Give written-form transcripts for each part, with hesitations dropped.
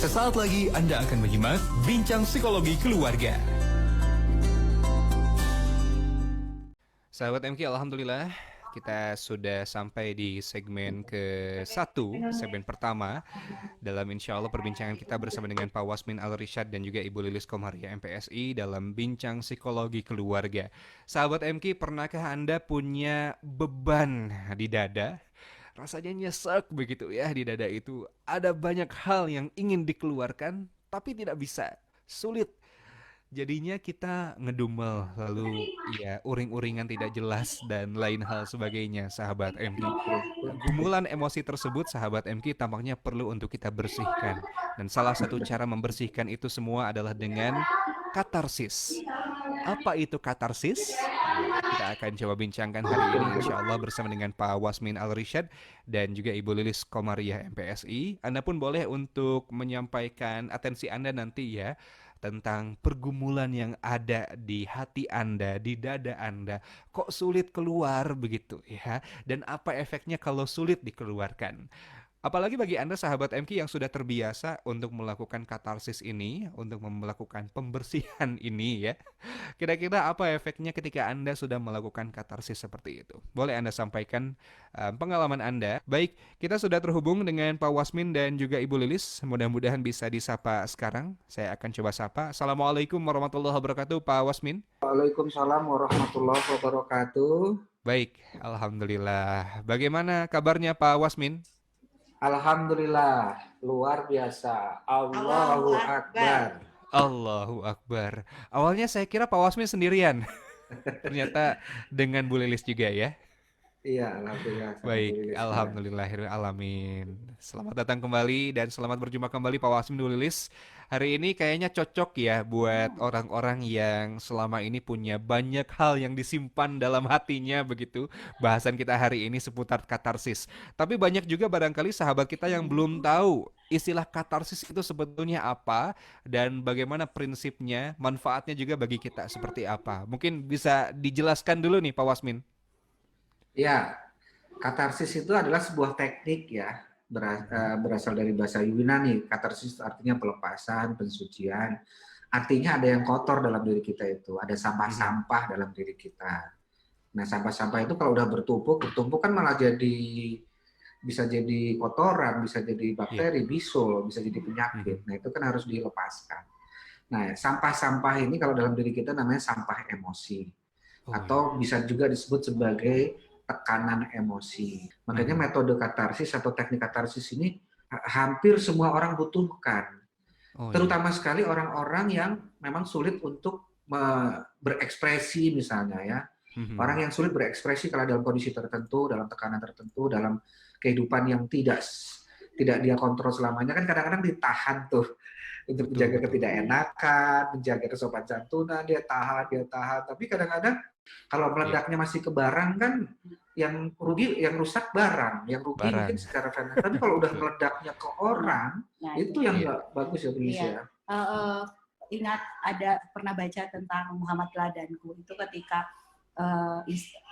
Sesaat lagi Anda akan menyimak Bincang Psikologi Keluarga. Sahabat MK, Alhamdulillah kita sudah sampai di segmen ke-1, segmen pertama dalam insya Allah perbincangan kita bersama dengan Pak Wasmin Al-Rishad dan juga Ibu Lilis Komariah MPSI dalam Bincang Psikologi Keluarga. Sahabat MK, pernahkah Anda punya beban di dada? Rasanya nyesek begitu ya, di dada itu ada banyak hal yang ingin dikeluarkan tapi tidak bisa, sulit. Jadinya kita ngedumel, lalu ya uring-uringan tidak jelas dan lain hal sebagainya, sahabat MK. Gumulan emosi tersebut, sahabat MK, tampaknya perlu untuk kita bersihkan. Dan salah satu cara membersihkan itu semua adalah dengan katarsis. Apa itu katarsis? Ya, kita akan coba bincangkan hari ini insya Allah bersama dengan Pak Wasmin Al-Rishad dan juga Ibu Lilis Komariah MPSI. Anda pun boleh untuk menyampaikan atensi Anda nanti ya tentang pergumulan yang ada di hati Anda, di dada Anda. Kok sulit keluar begitu ya? Dan apa efeknya kalau sulit dikeluarkan? Apalagi bagi Anda sahabat MK yang sudah terbiasa untuk melakukan katarsis ini, untuk melakukan pembersihan ini ya. Kira-kira apa efeknya ketika Anda sudah melakukan katarsis seperti itu? Boleh Anda sampaikan pengalaman Anda. Baik, kita sudah terhubung dengan Pak Wasmin dan juga Ibu Lilis. Mudah-mudahan bisa disapa sekarang. Saya akan coba sapa. Assalamualaikum warahmatullahi wabarakatuh, Pak Wasmin. Waalaikumsalam warahmatullahi wabarakatuh. Baik, Alhamdulillah. Bagaimana kabarnya Pak Wasmin? Alhamdulillah, luar biasa. Allahu Akbar. Allahu Akbar. Awalnya saya kira Pak Wasmin sendirian. Ternyata dengan Bu Lilis juga ya. Iya, alhamdulillah sama Bu Baik, Lilis juga. alhamdulillahirrahmanirrahim. Selamat datang kembali dan selamat berjumpa kembali Pak Wasmin Bu Lilis. Hari ini kayaknya cocok ya buat orang-orang yang selama ini punya banyak hal yang disimpan dalam hatinya begitu. Bahasan kita hari ini seputar katarsis. Tapi banyak juga barangkali sahabat kita yang belum tahu istilah katarsis itu sebetulnya apa dan bagaimana prinsipnya, manfaatnya juga bagi kita seperti apa. Mungkin bisa dijelaskan dulu nih Pak Wasmin. Ya, katarsis itu adalah sebuah teknik ya, berasal dari bahasa Yunani. Katarsis artinya pelepasan, pensucian. Artinya ada yang kotor dalam diri kita itu, ada sampah-sampah dalam diri kita. Nah, sampah-sampah itu kalau udah bertumpuk kan malah bisa jadi kotoran, bisa jadi Iya. bakteri, bisul, bisa jadi penyakit. Nah, itu kan harus dilepaskan. Nah, sampah-sampah ini kalau dalam diri kita namanya sampah emosi. Oh iya. Atau bisa juga disebut sebagai tekanan emosi. Makanya metode katarsis atau teknik katarsis ini hampir semua orang butuhkan. Oh iya. Terutama sekali orang-orang yang memang sulit untuk berekspresi misalnya ya. Orang yang sulit berekspresi kalau dalam kondisi tertentu, dalam tekanan tertentu, dalam kehidupan yang tidak dia kontrol selamanya kan kadang-kadang ditahan tuh untuk menjaga Betul. ketidakenakan, menjaga kesopan santunan, dia tahan. Tapi kadang-kadang kalau Iya. meledaknya masih ke barang kan yang rugi, yang rusak barang, yang rugi mungkin Barang. secara finansial. Tapi kalau udah Betul. meledaknya ke orang, Nah, itu yang Iya. nggak bagus ya, Indonesia. Iya. Ingat ada pernah baca tentang Muhammad Ladanku itu ketika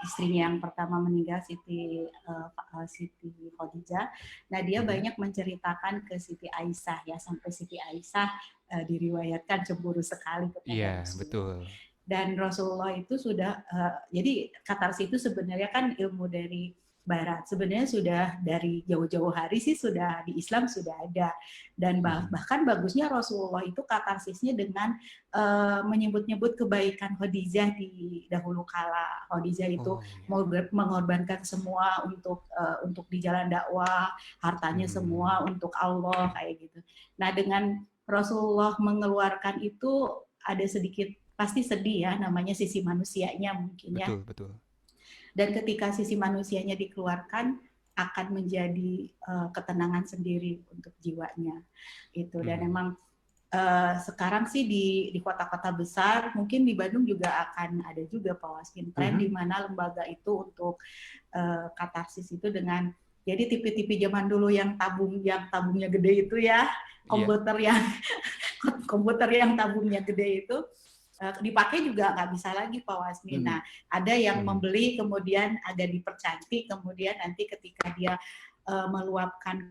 istrinya yang pertama meninggal, Siti Khadijah. Nah, dia banyak menceritakan ke Siti Aisyah ya, sampai Siti Aisyah diriwayatkan cemburu sekali kepada Iya, Rasulullah. betul. Dan Rasulullah itu sudah jadi katarsis itu sebenarnya kan ilmu dari Barat. Sebenarnya sudah dari jauh-jauh hari sih sudah di Islam sudah ada. Dan bahkan bagusnya Rasulullah itu katarsisnya dengan menyebut-nyebut kebaikan Khadijah di dahulu kala. Khadijah itu mau mengorbankan semua untuk di jalan dakwah, hartanya semua untuk Allah kayak gitu. Nah, dengan Rasulullah mengeluarkan itu ada sedikit pasti sedih ya, namanya sisi manusianya mungkin ya. Betul. Dan ketika sisi manusianya dikeluarkan akan menjadi ketenangan sendiri untuk jiwanya itu. Dan emang sekarang sih di kota-kota besar, mungkin di Bandung juga akan ada juga Pak Wasmin tren di mana lembaga itu untuk katarsis itu dengan jadi TV-TV zaman dulu yang tabungnya gede itu ya, komputer yang tabungnya gede itu dipakai juga nggak bisa lagi Pak Wasmin. Nah, ada yang membeli kemudian agak dipercantik, kemudian nanti ketika dia meluapkan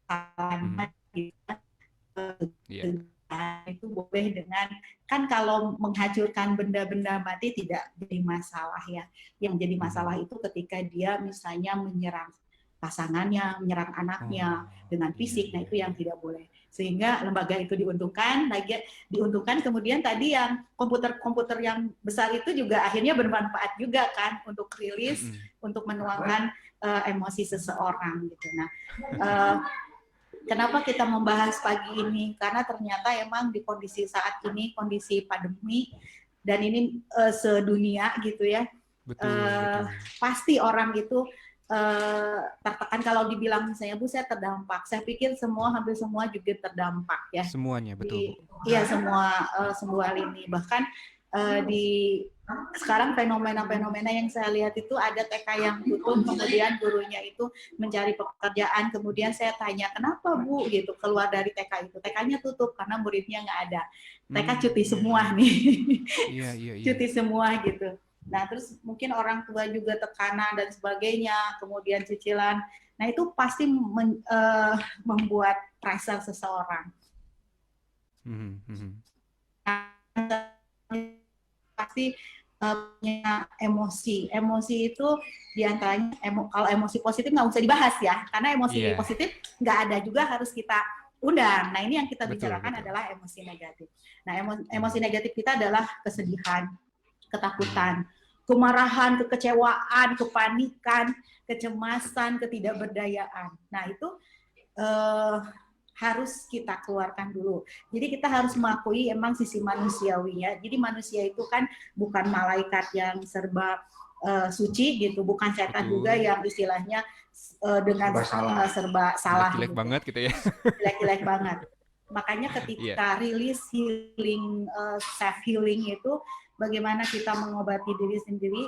Mhm. gitu. Iya. Itu boleh dengan, kan kalau menghancurkan benda-benda mati tidak jadi masalah ya. Yang jadi masalah Mhm. itu ketika dia misalnya menyerang pasangannya, menyerang Oh, anaknya dengan iya fisik, nah iya itu yang iya. tidak boleh. Sehingga lembaga itu diuntukkan, kemudian tadi yang komputer-komputer yang besar itu juga akhirnya bermanfaat juga kan untuk rilis, Mhm. untuk menuangkan emosi seseorang gitu. Nah, uh, kenapa kita membahas pagi ini? Karena ternyata emang di kondisi saat ini, kondisi pandemi, dan ini sedunia gitu ya, Betul betul. pasti orang itu tertekan. Kalau dibilang misalnya, Bu, saya terdampak. Saya pikir hampir semua juga terdampak ya. Semuanya, betul, Bu. Iya, semua lini. Bahkan di sekarang fenomena-fenomena yang saya lihat itu ada TK yang tutup, kemudian gurunya itu mencari pekerjaan, kemudian saya tanya, kenapa Bu gitu keluar dari TK itu? TK-nya tutup karena muridnya nggak ada. TK cuti Iya semua iya. nih, Iya iya iya. cuti semua gitu. Nah, terus mungkin orang tua juga tekanan dan sebagainya, kemudian cicilan. Nah, itu pasti membuat pressure seseorang. Mhm mhm. Pasti punya emosi. Emosi itu diantaranya, kalau emosi positif nggak usah dibahas ya, karena emosi Iya, positif nggak ada juga harus kita undang. Nah, ini yang kita betul bicarakan betul. adalah emosi negatif. Nah, emosi Mhm. negatif kita adalah kesedihan, Mhm. ketakutan, kemarahan, kekecewaan, kepanikan, kecemasan, ketidakberdayaan. Nah, itu eh, harus kita keluarkan dulu. Jadi kita harus mengakui emang sisi manusiawinya. Jadi manusia itu kan bukan malaikat yang serba suci gitu, bukan setan juga Betul. yang istilahnya dengan Serba salah. serba salah Jelek-jelek gitu, banget gitu ya. jelek-jelek banget. Makanya Iya. ketika rilis healing, self healing itu, bagaimana kita mengobati diri sendiri.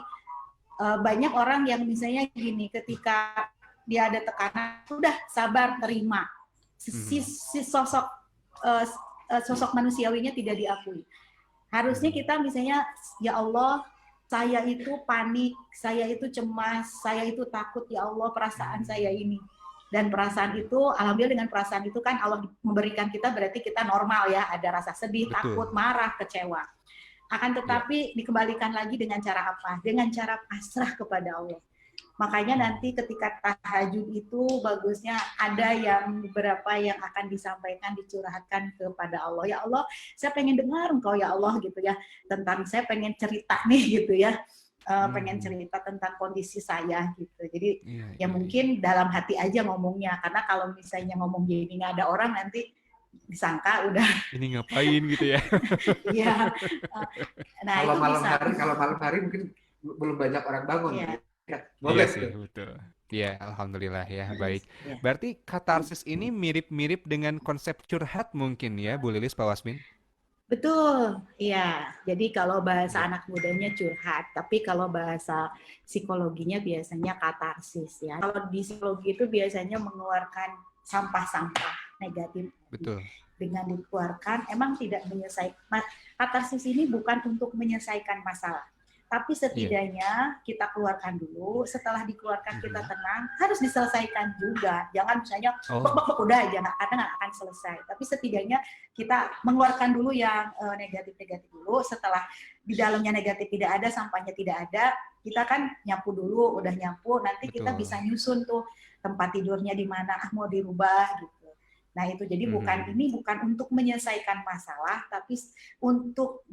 Banyak orang yang misalnya gini, ketika dia ada tekanan, sudah sabar terima. Mhm. Si sosok manusiawinya tidak diakui. Harusnya Mhm. kita misalnya, ya Allah, saya itu panik, saya itu cemas, saya itu takut, ya Allah, perasaan saya Mmm. ini. Dan perasaan itu, alhamdulillah dengan perasaan itu kan Allah memberikan kita, berarti kita normal ya, ada rasa sedih, Betul. takut, marah, kecewa. Akan Iya. tetapi dikembalikan lagi dengan cara apa? Dengan cara pasrah kepada Allah. Makanya Oh. nanti ketika tahajud itu bagusnya ada yang beberapa yang akan disampaikan, dicurahkan kepada Allah. Ya Allah, saya pengen dengar Engkau ya Allah gitu ya. Tentang saya pengen cerita nih gitu ya. Pengen Mhm. cerita tentang kondisi saya gitu. Jadi Iya ya iya iya. mungkin dalam hati aja ngomongnya. Karena kalau misalnya ngomong gini nggak ada orang, nanti disangka udah Ini ngapain gitu ya. iya. Nah Kalau itu malam bisa. hari, kalau malam hari mungkin belum banyak orang bangun, Iya. ya. Iya Boleh sih, tuh. betul. Iya, alhamdulillah ya, baik. Ya. Berarti katarsis ini mirip-mirip dengan konsep curhat mungkin ya, Bu Lilis, Pak Wasmin? Betul, iya. Jadi kalau bahasa Iya. anak mudanya curhat, tapi kalau bahasa psikologinya biasanya katarsis ya. Kalau di psikologi itu biasanya mengeluarkan sampah-sampah negatif Betul. dengan dikeluarkan, emang tidak menyelesaikan. Katarsis ini bukan untuk menyelesaikan masalah, tapi Iya. setidaknya kita keluarkan dulu. Setelah dikeluarkan kita Mhm. tenang, harus diselesaikan juga. Jangan misalnya bek Oh, bek bek udah aja, karena nggak akan selesai. Tapi setidaknya kita mengeluarkan dulu yang negatif-negatif dulu. Setelah di dalamnya negatif tidak ada, sampahnya tidak ada, kita kan nyapu dulu. Udah nyapu, nanti kita betul. bisa nyusun tuh tempat tidurnya di mana, mau dirubah gitu. Nah itu jadi Mhm. bukan untuk menyelesaikan masalah, tapi untuk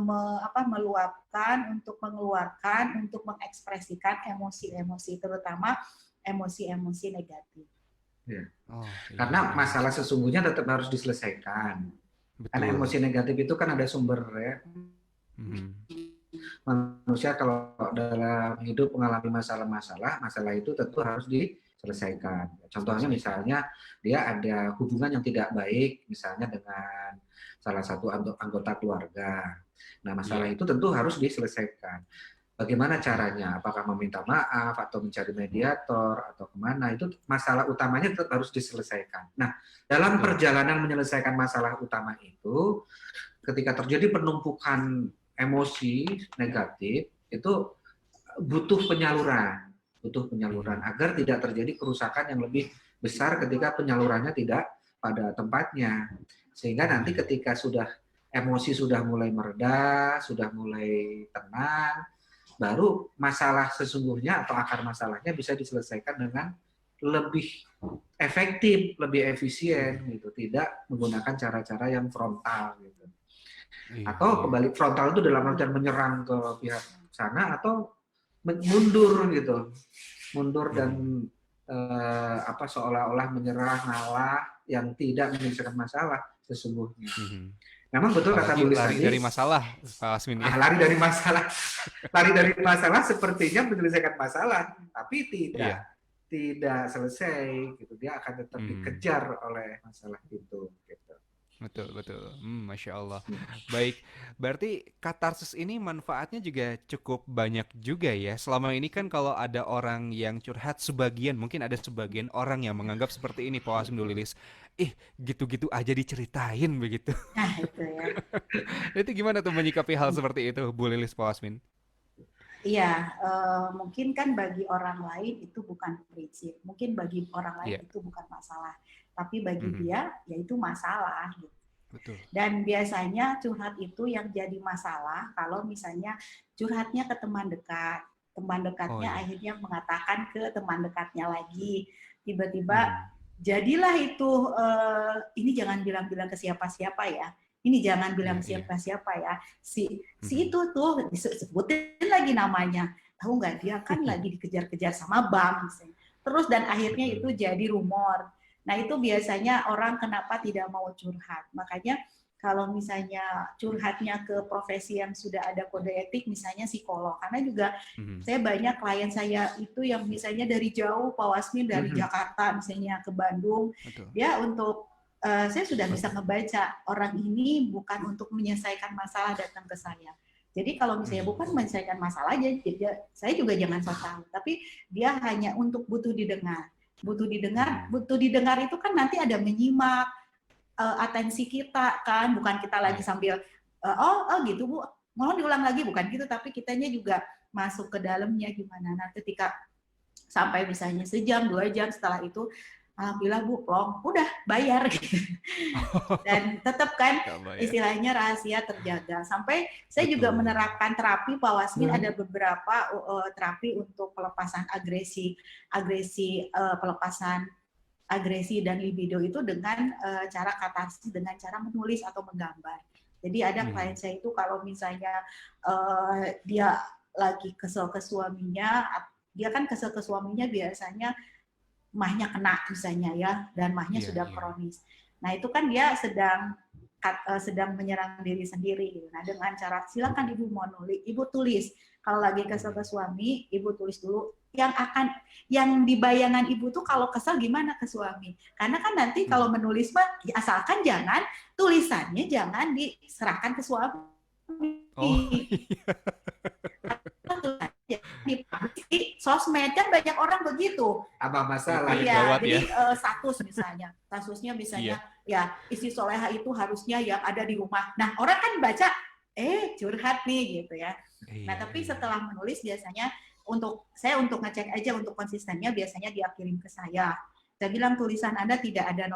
meluapkan, untuk mengeluarkan, untuk mengekspresikan emosi-emosi, terutama emosi-emosi negatif. Ya. Oh, iya Karena iya. masalah sesungguhnya tetap harus diselesaikan. Karena Betul. emosi negatif itu kan ada sumber ya. Mhm. Manusia kalau dalam hidup mengalami masalah-masalah, masalah itu tentu harus diselesaikan. Contohnya Selesaikan. misalnya dia ada hubungan yang tidak baik, misalnya dengan salah satu anggota keluarga. Nah, masalah Iya, itu tentu harus diselesaikan. Bagaimana betul. caranya? Apakah meminta maaf atau mencari mediator atau kemana? Itu masalah utamanya tetap harus diselesaikan. Nah, dalam Betul. perjalanan menyelesaikan masalah utama itu, ketika terjadi penumpukan emosi negatif, itu butuh penyaluran Mhm. agar tidak terjadi kerusakan yang lebih besar ketika penyalurannya tidak pada tempatnya. Sehingga nanti ketika emosi sudah mulai mereda, sudah mulai tenang, baru masalah sesungguhnya atau akar masalahnya bisa diselesaikan dengan lebih efektif, lebih efisien gitu, tidak menggunakan cara-cara yang frontal gitu. Atau kebalik, frontal itu dalam artian menyerang ke pihak sana atau mundur gitu. Mundur dan seolah-olah menyerah, ngalah yang tidak menyelesaikan masalah sesungguhnya. Memang betul kata Bu Lis lari tadi. dari masalah, Pak Asmin ya. Lari dari masalah. Lari dari masalah sepertinya menyelesaikan masalah, tapi tidak selesai gitu. Dia akan tetap dikejar oleh masalah itu gitu. Betul. Masya Allah. Baik, berarti katarsis ini manfaatnya juga cukup banyak juga ya. Selama ini kan kalau ada orang yang curhat, mungkin ada sebagian orang yang menganggap seperti ini, Pak Wasmim, Bu Lilis. Gitu-gitu aja diceritain begitu. Nah, itu ya. Itu gimana tuh menyikapi hal seperti itu, Bu Lilis, Pak Wasmin? Iya, mungkin kan bagi orang lain itu bukan prinsip, mungkin bagi orang lain itu bukan masalah, tapi bagi dia ya itu masalah gitu. Betul. Dan biasanya curhat itu yang jadi masalah kalau misalnya curhatnya ke teman dekat, teman dekatnya akhirnya mengatakan ke teman dekatnya lagi, tiba-tiba jadilah itu ini jangan bilang-bilang ke siapa-siapa ya. Ini jangan bilang siapa-siapa ya. Si itu tuh disebutin lagi namanya. Tahu nggak, dia kan lagi dikejar-kejar sama bank misalnya. Terus dan akhirnya itu jadi rumor. Nah, itu biasanya orang kenapa tidak mau curhat. Makanya kalau misalnya curhatnya ke profesi yang sudah ada kode etik, misalnya psikolog. Karena juga saya banyak klien saya itu yang misalnya dari jauh, Pak Wasmim, dari Jakarta misalnya ke Bandung. Dia untuk saya sudah bisa ngebaca orang ini bukan untuk menyelesaikan masalah datang ke saya. Jadi kalau misalnya bukan menyelesaikan masalah aja, saya juga jangan sok tahu. Tapi dia hanya untuk butuh didengar. Butuh didengar itu kan nanti ada menyimak atensi kita kan, bukan kita lagi sambil gitu Bu, mohon diulang lagi, bukan gitu, tapi kitanya juga masuk ke dalamnya gimana. Nah, ketika sampai misalnya sejam, 2 jam setelah itu alhamdulillah Bu, plong, udah bayar gitu. Dan tetap kan istilahnya rahasia terjaga. Sampai saya juga menerapkan terapi, Pak Wasmim, ada beberapa terapi untuk pelepasan pelepasan agresi dan libido itu dengan cara katarsis, dengan cara menulis atau menggambar. Jadi ada klien saya itu kalau misalnya dia lagi kesel ke suaminya, dia kan kesel ke suaminya biasanya mahnya kena misalnya ya, dan mahnya sudah kronis. Nah itu kan dia sedang menyerang diri sendiri. Nah dengan cara silakan Ibu mau nulis, Ibu tulis. Kalau lagi kesel ke suami, Ibu tulis dulu yang di bayangan Ibu tuh kalau kesel gimana ke suami. Karena kan nanti kalau menulis mah asalkan jangan tulisannya jangan diserahkan ke suami. Di sosmed kan banyak orang begitu. Apa masalah? Iya, jadi status misalnya, ya istri soleha itu harusnya yang ada di rumah. Nah orang kan baca, curhat nih gitu ya. Nah tapi setelah menulis biasanya untuk ngecek aja untuk konsistennya, biasanya dia kirim ke saya. Saya bilang tulisan Anda tidak ada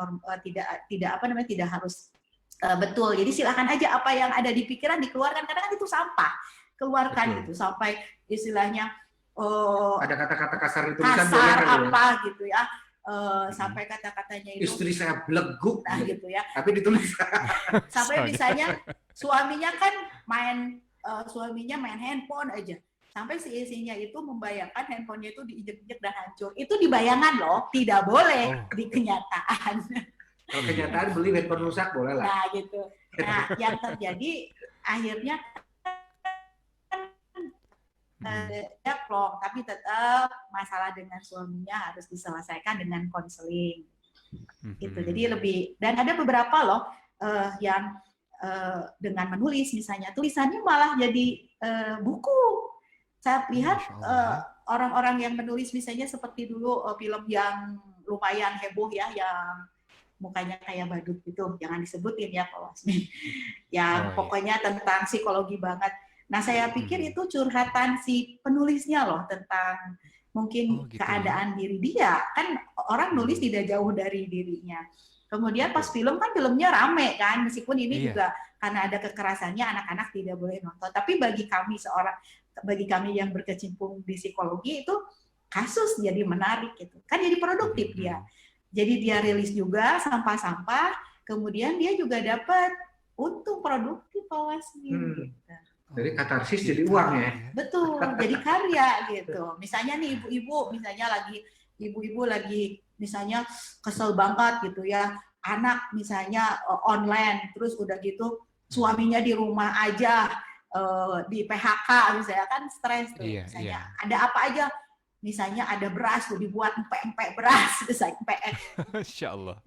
tidak harus betul. Jadi silakan aja apa yang ada di pikiran dikeluarkan, karena kan itu sampah. Keluarkan gitu sampai istilahnya ada kata-kata kasar itu kasar apa gitu ya, sampai kata-katanya itu istri saya beleguk gitu ya, tapi ditulis sampai misalnya suaminya kan main handphone aja, sampai si isinya itu membayangkan handphonenya itu diinjek-injek dan hancur. Itu di bayangan loh, tidak boleh di kenyataan. Kalau kenyataan beli handphone rusak boleh lah. Nah gitu. Nah yang terjadi akhirnya dia plong, tapi tetap masalah dengan suaminya harus diselesaikan dengan konseling. Gitu. Jadi lebih, dan ada beberapa loh yang dengan menulis misalnya tulisannya malah jadi buku. Saya lihat orang-orang yang menulis misalnya seperti dulu film yang lumayan heboh ya, yang mukanya kayak badut gitu, jangan disebutin ya Pak Wasmim. Yang pokoknya tentang psikologi banget. Nah, saya pikir itu curhatan si penulisnya loh tentang mungkin keadaan diri dia. Kan orang nulis tidak jauh dari dirinya. Kemudian pas film kan filmnya rame kan, meskipun ini juga karena ada kekerasannya anak-anak tidak boleh nonton. Tapi bagi kami yang berkecimpung di psikologi itu kasus jadi menarik gitu. Kan jadi produktif dia. Jadi dia rilis juga sampah-sampah, kemudian dia juga dapat untung produktif Wasmin. Gitu. Jadi katarsis jadi uang ya. Betul, jadi karya gitu. Misalnya nih ibu-ibu lagi misalnya kesel banget gitu ya, anak misalnya online terus udah gitu suaminya di rumah aja, di PHK misalnya kan stres tuh. Misalnya ada apa aja, misalnya ada beras tuh dibuat empek-empek beras, misalnya empek. Insya Allah.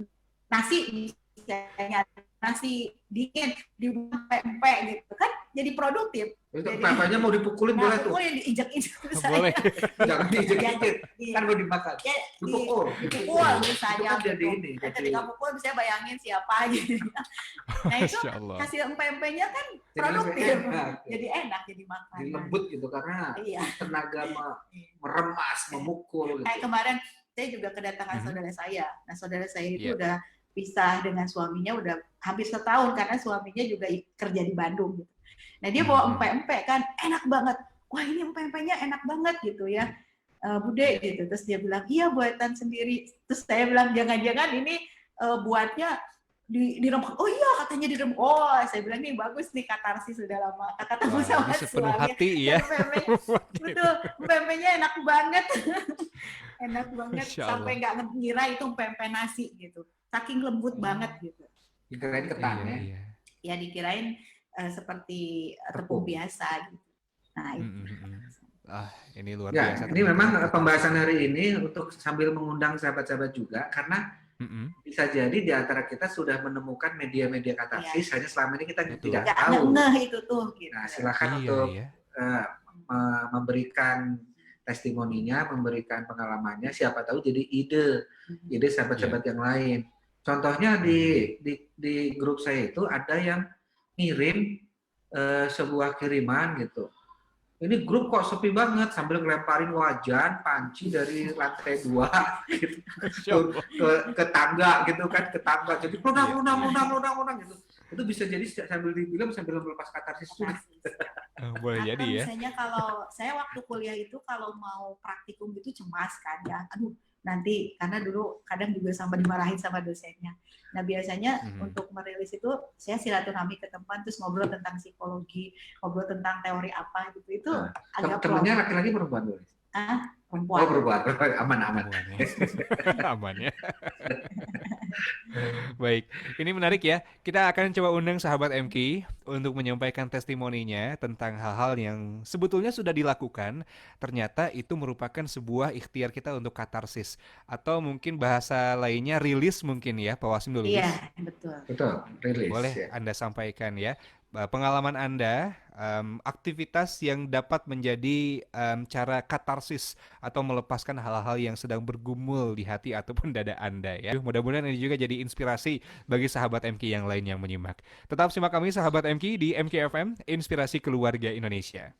Nasi misalnya nasi dingin dibuat empek-empek gitu kan, jadi produktif. Itu papanya mau dipukulin boleh tuh. Pukulin, diinjek-injek Boleh. Jangan diinjek-injek. Kan mau dimakan. Dipukul misalnya. Itu jadi ini. Ketika pukul bisa bayangin siapa gitu. Nah itu hasil empek-empeknya kan produktif. Jadi enak, jadi makan. Jadi lembut gitu karena tenaga meremas, memukul gitu. Kayak kemarin saya juga kedatangan saudara saya. Nah saudara saya itu udah pisah dengan suaminya udah hampir setahun karena suaminya juga kerja di Bandung gitu. Nah dia bawa empek-empek kan, enak banget. Wah ini empek-empeknya enak banget gitu ya, Bude gitu. Terus dia bilang, iya buatan sendiri. Terus saya bilang, jangan-jangan ini buatnya diremuk. Oh iya katanya diremuk. Oh saya bilang ini bagus nih katarsis sudah lama. Ketemu sama sepenuh suami. hati ya. Betul, empek-empeknya enak banget. Enak banget sampai nggak ngira itu empek-empek nasi gitu. Saking lembut banget gitu. Dikirain ketan ya. Ya dikirain seperti tepung biasa gitu. Nah, itu. Ini luar biasa. Ini memang pembahasan hari ini untuk sambil mengundang sahabat-sahabat juga karena bisa jadi di antara kita sudah menemukan media-media katarsis, hanya selama ini kita tidak tahu. Itu tuh. Gitu. Nah, silakan untuk memberikan testimoninya, memberikan pengalamannya. Siapa tahu jadi ide sahabat-sahabat yang lain. Contohnya di grup saya itu ada yang ngirim sebuah kiriman gitu. Ini grup kok sepi banget sambil ngelemparin wajan, panci dari lantai 2 gitu, ke tangga gitu kan, ke tangga. Jadi lunang gitu. Itu bisa jadi sambil dibilang sambil melepas katarsis juga. Boleh jadi ya. Misalnya kalau saya waktu kuliah itu kalau mau praktikum gitu cemas kan ya. Aduh, nanti karena dulu kadang juga sama dimarahin sama dosennya. Nah biasanya untuk merilis itu saya silaturahmi ke teman terus ngobrol tentang psikologi, ngobrol tentang teori apa gitu. Itu agak temennya laki-laki perempuan boleh? Perempuan. Oh perempuan, aman. Aman ya. Baik, ini menarik ya. Kita akan coba undang sahabat MK untuk menyampaikan testimoninya tentang hal-hal yang sebetulnya sudah dilakukan. Ternyata itu merupakan sebuah ikhtiar kita untuk katarsis. Atau mungkin bahasa lainnya rilis mungkin ya, Pak Wasmin dulu. Iya, betul. Rilis. Boleh Anda sampaikan ya. Pengalaman Anda, aktivitas yang dapat menjadi cara katarsis atau melepaskan hal-hal yang sedang bergumul di hati ataupun dada Anda ya. Mudah-mudahan ini juga jadi inspirasi bagi sahabat MK yang lain yang menyimak. Tetap simak kami sahabat MK di MK FM, Inspirasi Keluarga Indonesia.